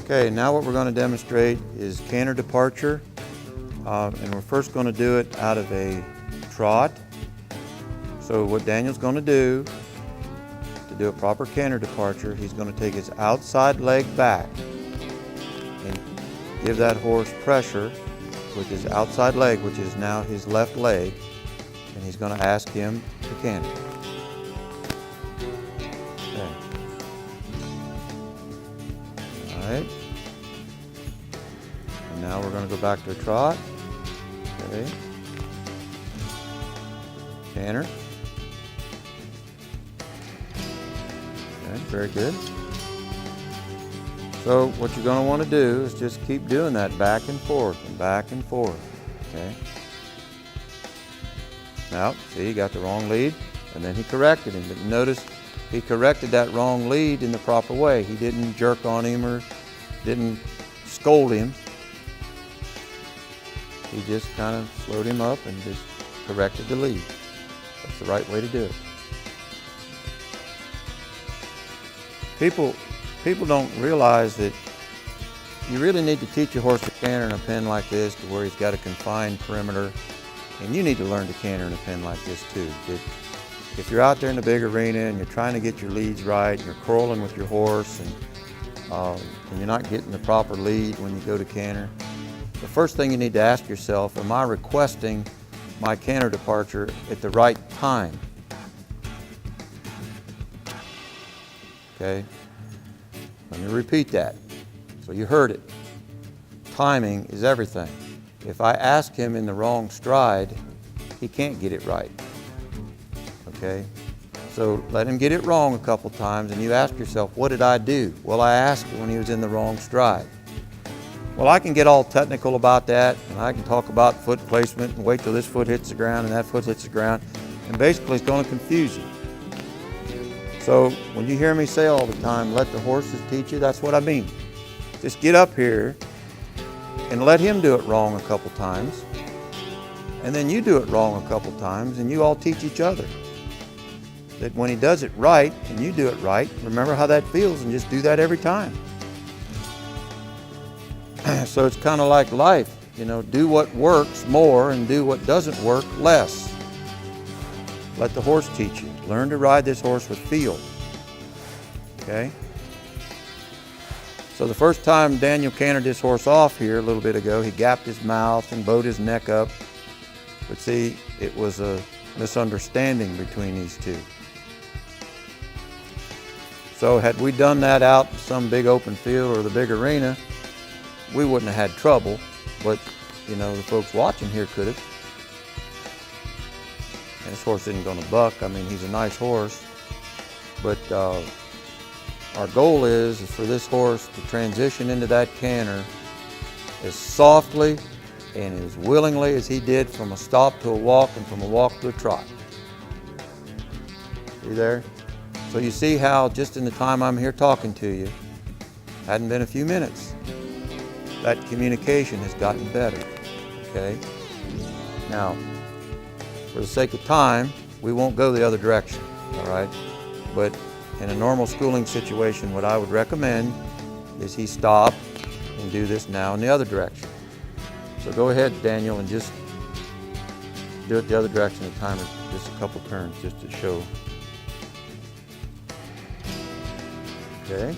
Okay, now what we're going to demonstrate is canter departure, and we're first going to do it out of a trot. So what Daniel's going to do a proper canter departure, he's going to take his outside leg back and give that horse pressure with his outside leg, which is now his left leg, and he's going to ask him to canter. Okay. All right. And now we're going to go back to a trot. Okay. Canter. Okay, very good. So what you're going to want to do is just keep doing that back and forth and back and forth. Okay. Now, see, he got the wrong lead, and then he corrected him. But notice he corrected that wrong lead in the proper way. He didn't jerk on him or didn't scold him. He just kind of slowed him up and just corrected the lead. That's the right way to do it. People don't realize that you really need to teach a horse to canter in a pen like this to where he's got a confined perimeter. And you need to learn to canter in a pen like this too. If you're out there in the big arena and you're trying to get your leads right, and you're curling with your horse, and you're not getting the proper lead when you go to canter, the first thing you need to ask yourself, am I requesting my canter departure at the right time? Okay, let me repeat that so you heard it. Timing is everything. If I ask him in the wrong stride, he can't get it right. Okay, so let him get it wrong a couple times and you ask yourself, what did I do? Well, I asked when he was in the wrong stride. Well, I can get all technical about that, and I can talk about foot placement and wait till this foot hits the ground and that foot hits the ground, and basically it's going to confuse you. So when you hear me say all the time, let the horses teach you, that's what I mean. Just get up here and let him do it wrong a couple times, and then you do it wrong a couple times, and you all teach each other. That when he does it right and you do it right, remember how that feels and just do that every time. So it's kind of like life, you know, do what works more and do what doesn't work less. Let the horse teach you. Learn to ride this horse with feel. Okay? So the first time Daniel cantered this horse off here a little bit ago, he gapped his mouth and bowed his neck up. But see, it was a misunderstanding between these two. So had we done that out in some big open field or the big arena, we wouldn't have had trouble, but you know, the folks watching here could have. And this horse isn't going to buck. I mean, he's a nice horse, but our goal is for this horse to transition into that canter as softly and as willingly as he did from a stop to a walk and from a walk to a trot. See there? So you see how just in the time I'm here talking to you, hadn't been a few minutes, that communication has gotten better, okay? Now, for the sake of time, we won't go the other direction, all right? But in a normal schooling situation, what I would recommend is he stop and do this now in the other direction. So go ahead, Daniel, and just do it the other direction at a time, or just a couple turns, just to show. Okay.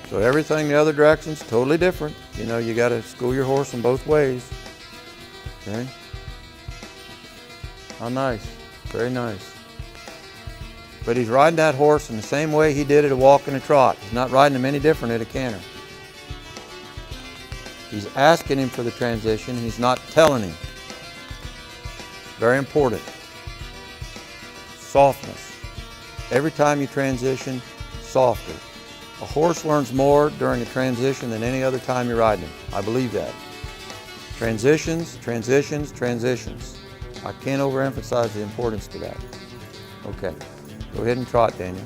So everything the other direction's totally different. You know, you got to school your horse in both ways. Okay. How nice. Very nice. But he's riding that horse in the same way he did at a walk and a trot. He's not riding him any different at a canter. He's asking him for the transition. He's not telling him. Very important. Softness. Every time you transition, softer. A horse learns more during a transition than any other time you're riding him. I believe that. Transitions, transitions, transitions. I can't overemphasize the importance to that. Okay, go ahead and trot, Daniel.